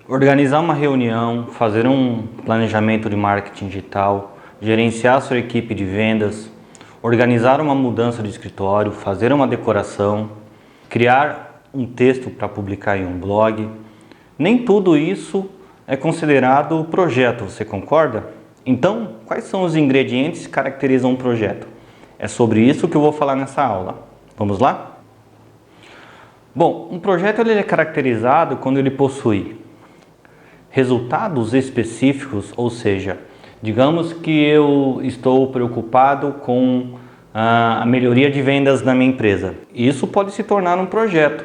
Organizar uma reunião, fazer um planejamento de marketing digital, gerenciar sua equipe de vendas, organizar uma mudança de escritório, fazer uma decoração, criar um texto para publicar em um blog. Nem tudo isso é considerado projeto, você concorda? Então, quais são os ingredientes que caracterizam um projeto? É sobre isso que eu vou falar nessa aula. Vamos lá? Bom, um projeto ele é caracterizado quando ele possui resultados específicos, ou seja, digamos que eu estou preocupado com a melhoria de vendas da minha empresa. Isso pode se tornar um projeto.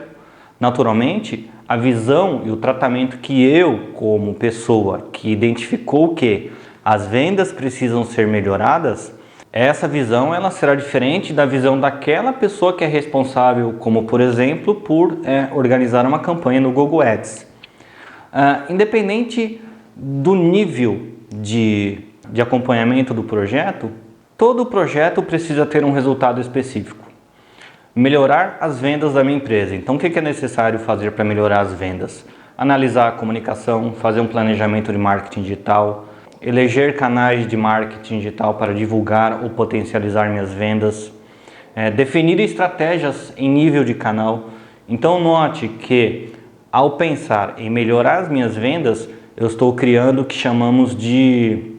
Naturalmente, a visão e o tratamento que eu, como pessoa que identificou que as vendas precisam ser melhoradas, essa visão ela será diferente da visão daquela pessoa que é responsável, como por exemplo, por organizar uma campanha no Google Ads. Independente do nível de acompanhamento do projeto, todo projeto precisa ter um resultado específico. Melhorar as vendas da minha empresa. Então, o que é necessário fazer para melhorar as vendas? Analisar a comunicação, fazer um planejamento de marketing digital, eleger canais de marketing digital para divulgar ou potencializar minhas vendas, definir estratégias em nível de canal. Então, note que ao pensar em melhorar as minhas vendas, eu estou criando o que chamamos de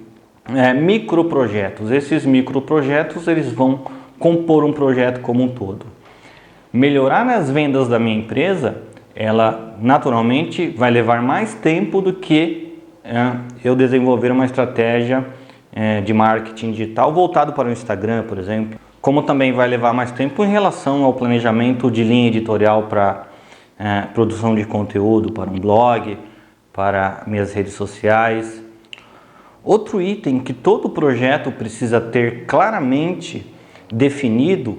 microprojetos. Esses microprojetos eles vão compor um projeto como um todo. Melhorar as vendas da minha empresa, ela naturalmente vai levar mais tempo do que eu desenvolver uma estratégia de marketing digital voltado para o Instagram, por exemplo. Como também vai levar mais tempo em relação ao planejamento de linha editorial para produção de conteúdo para um blog, para minhas redes sociais. Outro item que todo projeto precisa ter claramente definido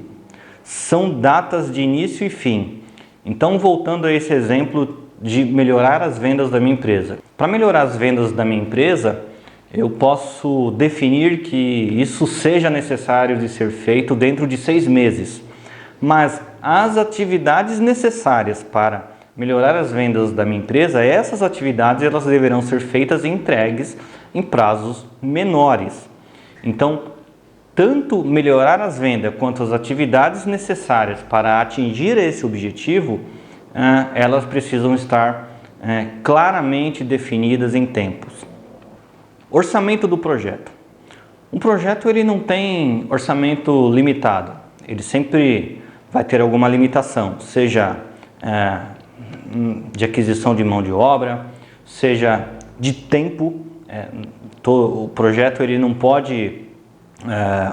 são datas de início e fim. Então, voltando a esse exemplo de melhorar as vendas da minha empresa. Para melhorar as vendas da minha empresa, eu posso definir que isso seja necessário de ser feito dentro de 6 meses. Mas as atividades necessárias para melhorar as vendas da minha empresa, essas atividades elas deverão ser feitas e entregues em prazos menores. Então, tanto melhorar as vendas quanto as atividades necessárias para atingir esse objetivo, elas precisam estar claramente definidas em tempos. Orçamento do projeto. Um projeto ele não tem orçamento limitado, ele sempre vai ter alguma limitação, seja de aquisição de mão de obra, seja de tempo. O projeto ele não pode,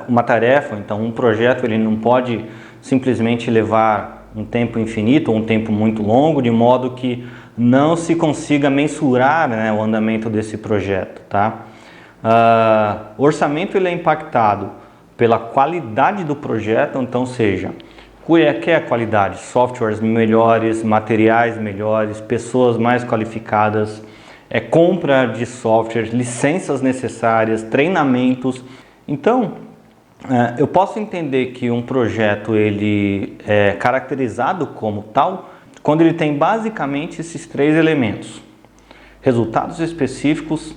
uma tarefa, então um projeto ele não pode simplesmente levar um tempo infinito ou um tempo muito longo, de modo que não se consiga mensurar o andamento desse projeto. Tá? O orçamento ele é impactado pela qualidade do projeto, então seja, o que é a qualidade? Softwares melhores, materiais melhores, pessoas mais qualificadas, compra de software, licenças necessárias, treinamentos. Então, eu posso entender que um projeto ele é caracterizado como tal quando ele tem basicamente esses 3 elementos: resultados específicos,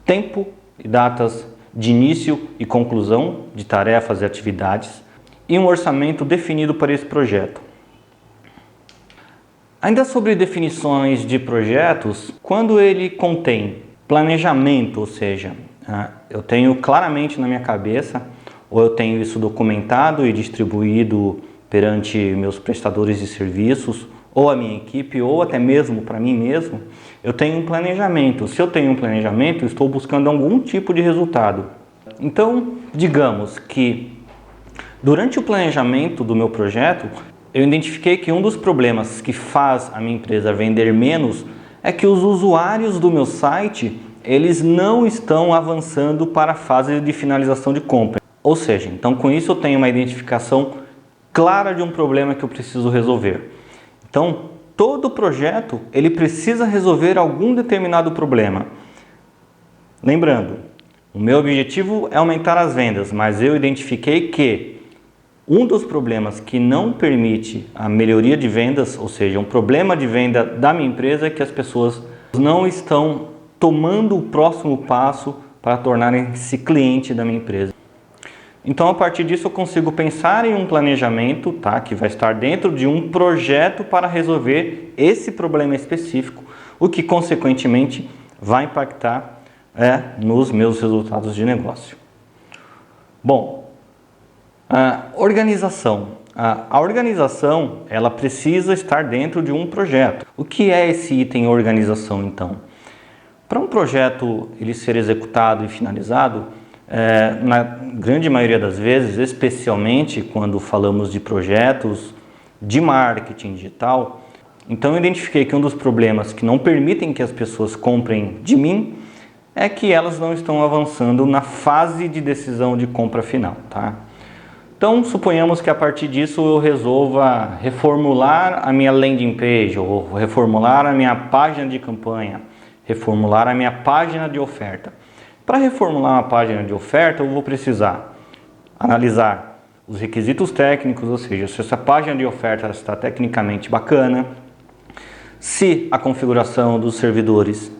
tempo e datas de início e conclusão de tarefas e atividades, e um orçamento definido para esse projeto. Ainda sobre definições de projetos, quando ele contém planejamento, ou seja, eu tenho claramente na minha cabeça, ou eu tenho isso documentado e distribuído perante meus prestadores de serviços, ou a minha equipe, ou até mesmo para mim mesmo, eu tenho um planejamento. Se eu tenho um planejamento, eu estou buscando algum tipo de resultado. Então, digamos que durante o planejamento do meu projeto, eu identifiquei que um dos problemas que faz a minha empresa vender menos é que os usuários do meu site, eles não estão avançando para a fase de finalização de compra. Ou seja, então com isso eu tenho uma identificação clara de um problema que eu preciso resolver. Então, todo projeto ele precisa resolver algum determinado problema. Lembrando, o meu objetivo é aumentar as vendas, mas eu identifiquei que um dos problemas que não permite a melhoria de vendas, ou seja, um problema de venda da minha empresa, é que as pessoas não estão tomando o próximo passo para tornarem-se cliente da minha empresa. Então, a partir disso, eu consigo pensar em um planejamento, tá, que vai estar dentro de um projeto para resolver esse problema específico, o que, consequentemente, vai impactar nos meus resultados de negócio. Bom, a organização. A organização, ela precisa estar dentro de um projeto. O que é esse item organização, então? Para um projeto ele ser executado e finalizado, na grande maioria das vezes, especialmente quando falamos de projetos de marketing digital, então eu identifiquei que um dos problemas que não permitem que as pessoas comprem de mim é que elas não estão avançando na fase de decisão de compra final, tá? Então, suponhamos que a partir disso eu resolva reformular a minha landing page, ou reformular a minha página de campanha, reformular a minha página de oferta. Para reformular uma página de oferta, eu vou precisar analisar os requisitos técnicos, ou seja, se essa página de oferta está tecnicamente bacana, se a configuração dos servidores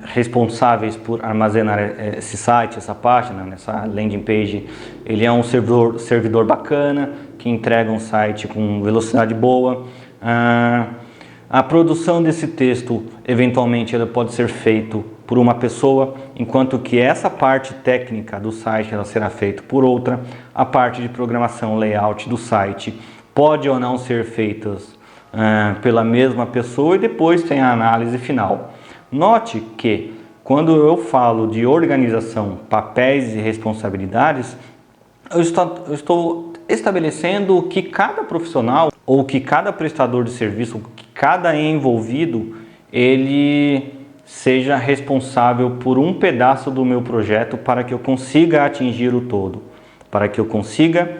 responsáveis por armazenar esse site, essa página, essa landing page, ele é um servidor bacana, que entrega um site com velocidade boa. A produção desse texto, eventualmente, ela pode ser feita por uma pessoa, enquanto que essa parte técnica do site ela será feita por outra. A parte de programação, layout do site pode ou não ser feitas pela mesma pessoa, e depois tem a análise final. Note que quando eu falo de organização, papéis e responsabilidades, eu estou estabelecendo o que cada profissional ou que cada prestador de serviço, ou que cada envolvido, ele seja responsável por um pedaço do meu projeto para que eu consiga atingir o todo, para que eu consiga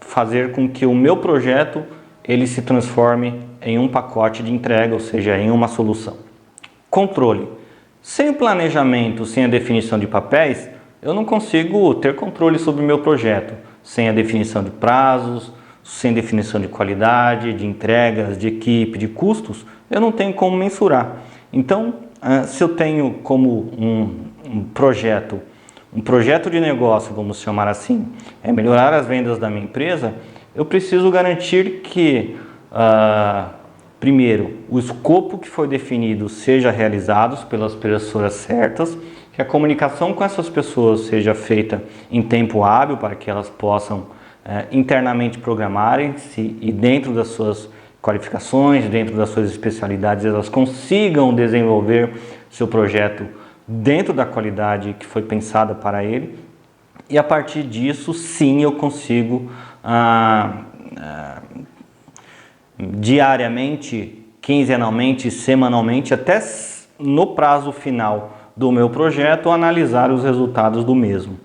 fazer com que o meu projeto ele se transforme em um pacote de entrega, ou seja, em uma solução. Controle. Sem o planejamento, sem a definição de papéis, eu não consigo ter controle sobre o meu projeto. Sem a definição de prazos, sem definição de qualidade, de entregas, de equipe, de custos, eu não tenho como mensurar. Então, se eu tenho como um projeto de negócio, vamos chamar assim, melhorar as vendas da minha empresa, eu preciso garantir que primeiro, o escopo que foi definido seja realizado pelas pessoas certas, que a comunicação com essas pessoas seja feita em tempo hábil para que elas possam internamente programarem-se e dentro das suas qualificações, dentro das suas especialidades, elas consigam desenvolver seu projeto dentro da qualidade que foi pensada para ele. E a partir disso, sim, eu consigo diariamente, quinzenalmente, semanalmente, até no prazo final do meu projeto, analisar os resultados do mesmo.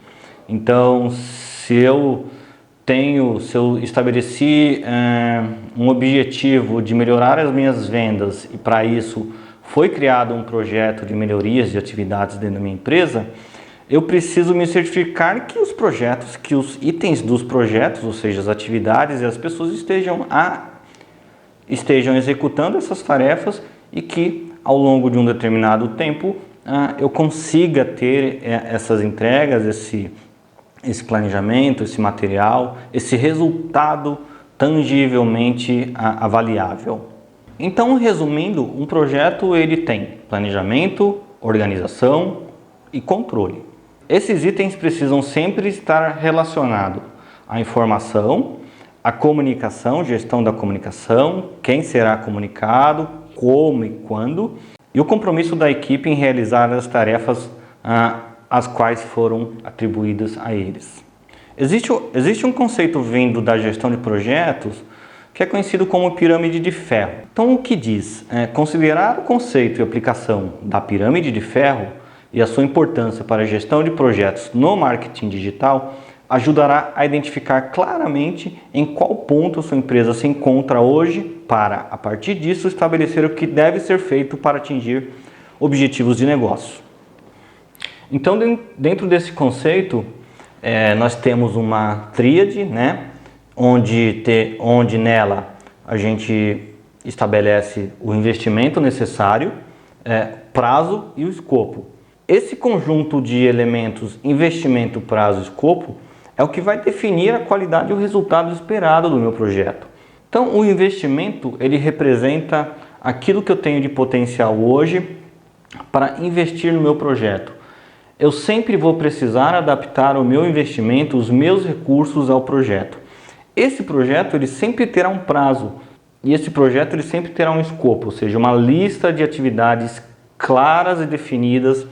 Então, se eu estabeleci um objetivo de melhorar as minhas vendas e para isso foi criado um projeto de melhorias de atividades dentro da minha empresa, eu preciso me certificar que os projetos, que os itens dos projetos, ou seja, as atividades e as pessoas estejam executando essas tarefas e que ao longo de um determinado tempo eu consiga ter essas entregas, esse planejamento, esse material, esse resultado tangivelmente avaliável. Então, resumindo, um projeto ele tem planejamento, organização e controle. Esses itens precisam sempre estar relacionados à informação, à comunicação, gestão da comunicação, quem será comunicado, como e quando, e o compromisso da equipe em realizar as tarefas as quais foram atribuídas a eles. Existe um conceito vindo da gestão de projetos que é conhecido como pirâmide de ferro. Então, o que diz? Considerar o conceito e aplicação da pirâmide de ferro e a sua importância para a gestão de projetos no marketing digital ajudará a identificar claramente em qual ponto a sua empresa se encontra hoje para, a partir disso, estabelecer o que deve ser feito para atingir objetivos de negócio. Então, dentro desse conceito, nós temos uma tríade, né, onde nela a gente estabelece o investimento necessário, prazo e o escopo. Esse conjunto de elementos, investimento, prazo e escopo, é o que vai definir a qualidade e o resultado esperado do meu projeto. Então, o investimento, ele representa aquilo que eu tenho de potencial hoje para investir no meu projeto. Eu sempre vou precisar adaptar o meu investimento, os meus recursos ao projeto. Esse projeto, ele sempre terá um prazo e esse projeto, ele sempre terá um escopo, ou seja, uma lista de atividades claras e definidas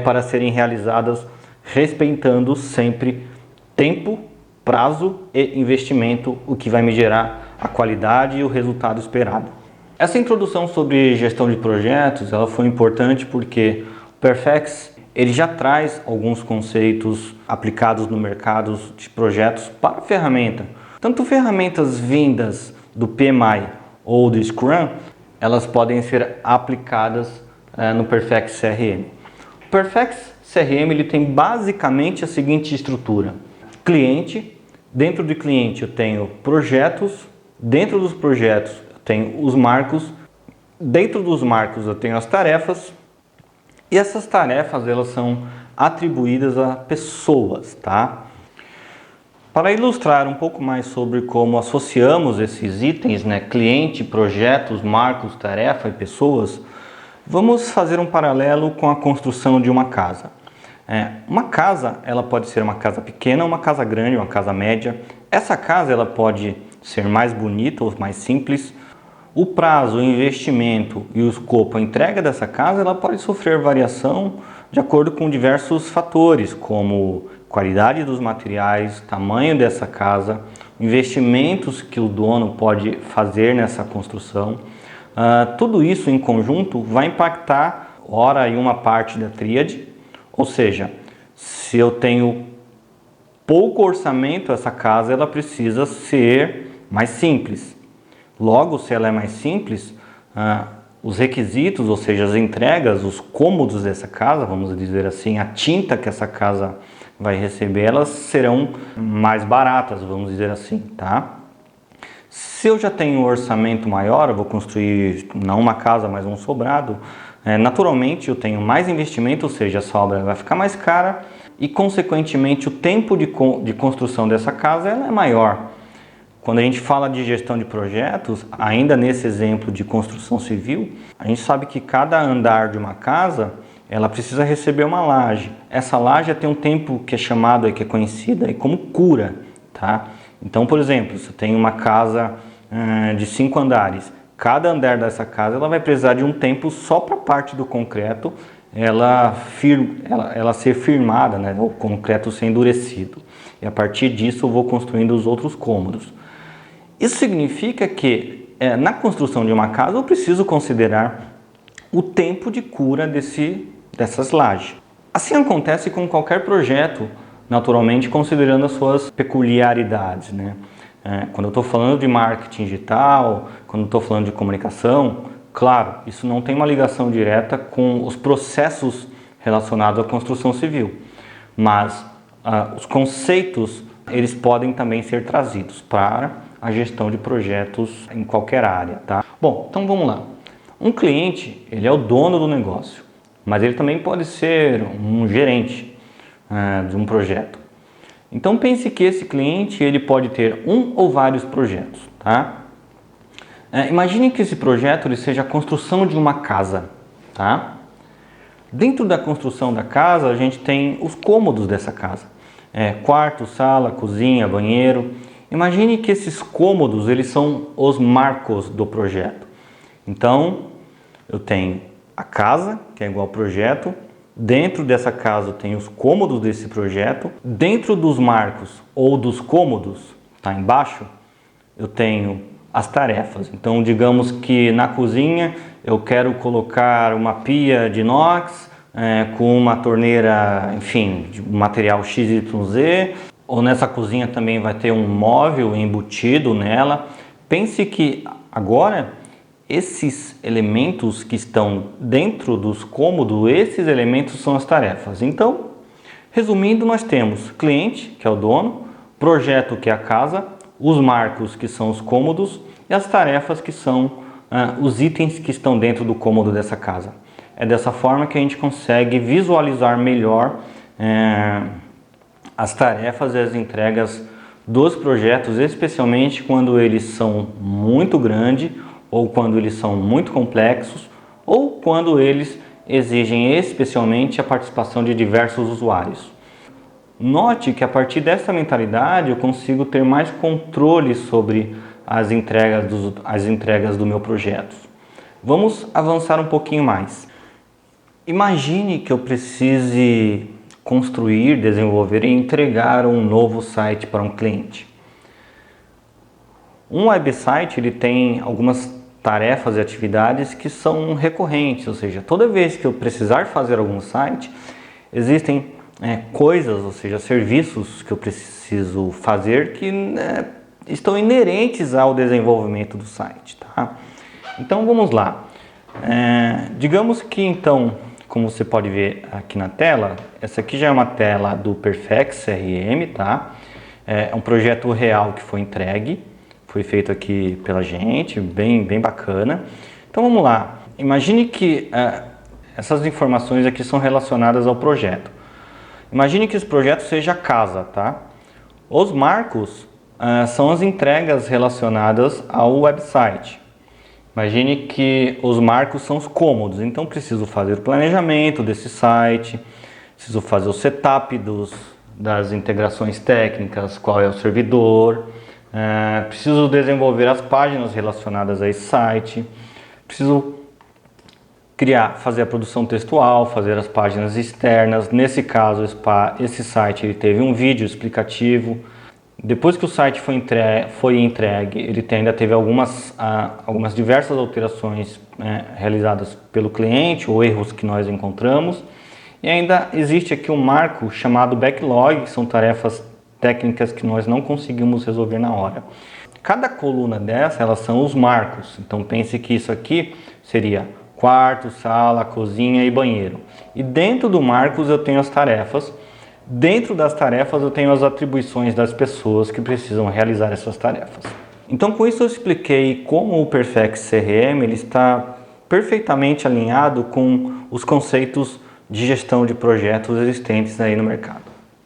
para serem realizadas, respeitando sempre tempo, prazo e investimento, o que vai me gerar a qualidade e o resultado esperado. Essa introdução sobre gestão de projetos, ela foi importante porque o Perfex, ele já traz alguns conceitos aplicados no mercado de projetos para a ferramenta. Tanto ferramentas vindas do PMI ou do Scrum, elas podem ser aplicadas no Perfex CRM. O Perfex CRM, ele tem basicamente a seguinte estrutura: cliente, dentro do cliente eu tenho projetos, dentro dos projetos eu tenho os marcos, dentro dos marcos eu tenho as tarefas, e essas tarefas elas são atribuídas a pessoas, tá? Para ilustrar um pouco mais sobre como associamos esses itens, cliente, projetos, marcos, tarefa e pessoas, vamos fazer um paralelo com a construção de uma casa. Uma casa, ela pode ser uma casa pequena, uma casa grande, uma casa média. Essa casa, ela pode ser mais bonita ou mais simples. O prazo, o investimento e o escopo, a entrega dessa casa, ela pode sofrer variação de acordo com diversos fatores, como qualidade dos materiais, tamanho dessa casa, investimentos que o dono pode fazer nessa construção. Tudo isso em conjunto vai impactar, ora, em uma parte da tríade, ou seja, se eu tenho pouco orçamento, essa casa ela precisa ser mais simples. Logo, se ela é mais simples, os requisitos, ou seja, as entregas, os cômodos dessa casa, vamos dizer assim, a tinta que essa casa vai receber, elas serão mais baratas, vamos dizer assim, tá? Se eu já tenho um orçamento maior, eu vou construir não uma casa, mas um sobrado, naturalmente eu tenho mais investimento, ou seja, essa obra vai ficar mais cara e, consequentemente, o tempo de construção dessa casa ela é maior. Quando a gente fala de gestão de projetos, ainda nesse exemplo de construção civil, a gente sabe que cada andar de uma casa, ela precisa receber uma laje. Essa laje tem um tempo que é chamado, que é conhecida como cura, tá? Então, por exemplo, se eu tenho uma casa de 5 andares, cada andar dessa casa ela vai precisar de um tempo só para a parte do concreto ela ser firmada, o concreto ser endurecido. E a partir disso eu vou construindo os outros cômodos. Isso significa que na construção de uma casa eu preciso considerar o tempo de cura dessas lajes. Assim acontece com qualquer projeto, naturalmente considerando as suas peculiaridades, quando eu estou falando de marketing digital, quando eu estou falando de comunicação, claro, isso não tem uma ligação direta com os processos relacionados à construção civil, mas os conceitos eles podem também ser trazidos para a gestão de projetos em qualquer área, tá? Bom, então vamos lá. Um cliente, ele é o dono do negócio, mas ele também pode ser um gerente de um projeto. Então pense que esse cliente ele pode ter um ou vários projetos, tá? Imagine que esse projeto ele seja a construção de uma casa, tá? Dentro da construção da casa a gente tem os cômodos dessa casa, quarto, sala, cozinha, banheiro. Imagine que esses cômodos eles são os marcos do projeto. Então eu tenho a casa, que é igual ao projeto. Dentro dessa casa tem os cômodos desse projeto. Dentro dos marcos ou dos cômodos, tá embaixo, eu tenho as tarefas. Então digamos que na cozinha eu quero colocar uma pia de inox com uma torneira, enfim, de material XYZ. Ou nessa cozinha também vai ter um móvel embutido nela. Pense que agora esses elementos que estão dentro dos cômodos, esses elementos são as tarefas. Então, resumindo, nós temos cliente, que é o dono, projeto, que é a casa, os marcos, que são os cômodos, e as tarefas, que são os itens que estão dentro do cômodo dessa casa. É dessa forma que a gente consegue visualizar melhor as tarefas e as entregas dos projetos, especialmente quando eles são muito grandes ou quando eles são muito complexos ou quando eles exigem especialmente a participação de diversos usuários. Note que a partir dessa mentalidade eu consigo ter mais controle sobre as entregas do meu projeto. Vamos avançar um pouquinho mais. Imagine que eu precise construir, desenvolver e entregar um novo site para um cliente. Um website ele tem algumas tarefas e atividades que são recorrentes, ou seja, toda vez que eu precisar fazer algum site, existem coisas, ou seja, serviços que eu preciso fazer que estão inerentes ao desenvolvimento do site, tá? Então vamos lá. Digamos que então, como você pode ver aqui na tela, essa aqui já é uma tela do Perfect CRM, tá? É um projeto real que foi entregue, foi feito aqui pela gente, bem bacana. Então vamos lá. Imagine que essas informações aqui são relacionadas ao projeto. Imagine que esse projeto seja casa, tá? Os marcos são as entregas relacionadas ao website. Imagine que os marcos são os cômodos, então preciso fazer o planejamento desse site, preciso fazer o setup das integrações técnicas, qual é o servidor, preciso desenvolver as páginas relacionadas a esse site, preciso fazer a produção textual, fazer as páginas externas. Nesse caso, esse site ele teve um vídeo explicativo. Depois que o site foi entregue, ele ainda teve algumas diversas alterações realizadas pelo cliente ou erros que nós encontramos. E ainda existe aqui um marco chamado backlog, que são tarefas técnicas que nós não conseguimos resolver na hora. Cada coluna dessa, elas são os marcos. Então pense que isso aqui seria quarto, sala, cozinha e banheiro. E dentro do marcos eu tenho as tarefas. Dentro das tarefas eu tenho as atribuições das pessoas que precisam realizar essas tarefas. Então com isso eu expliquei como o Perfect CRM ele está perfeitamente alinhado com os conceitos de gestão de projetos existentes aí no mercado.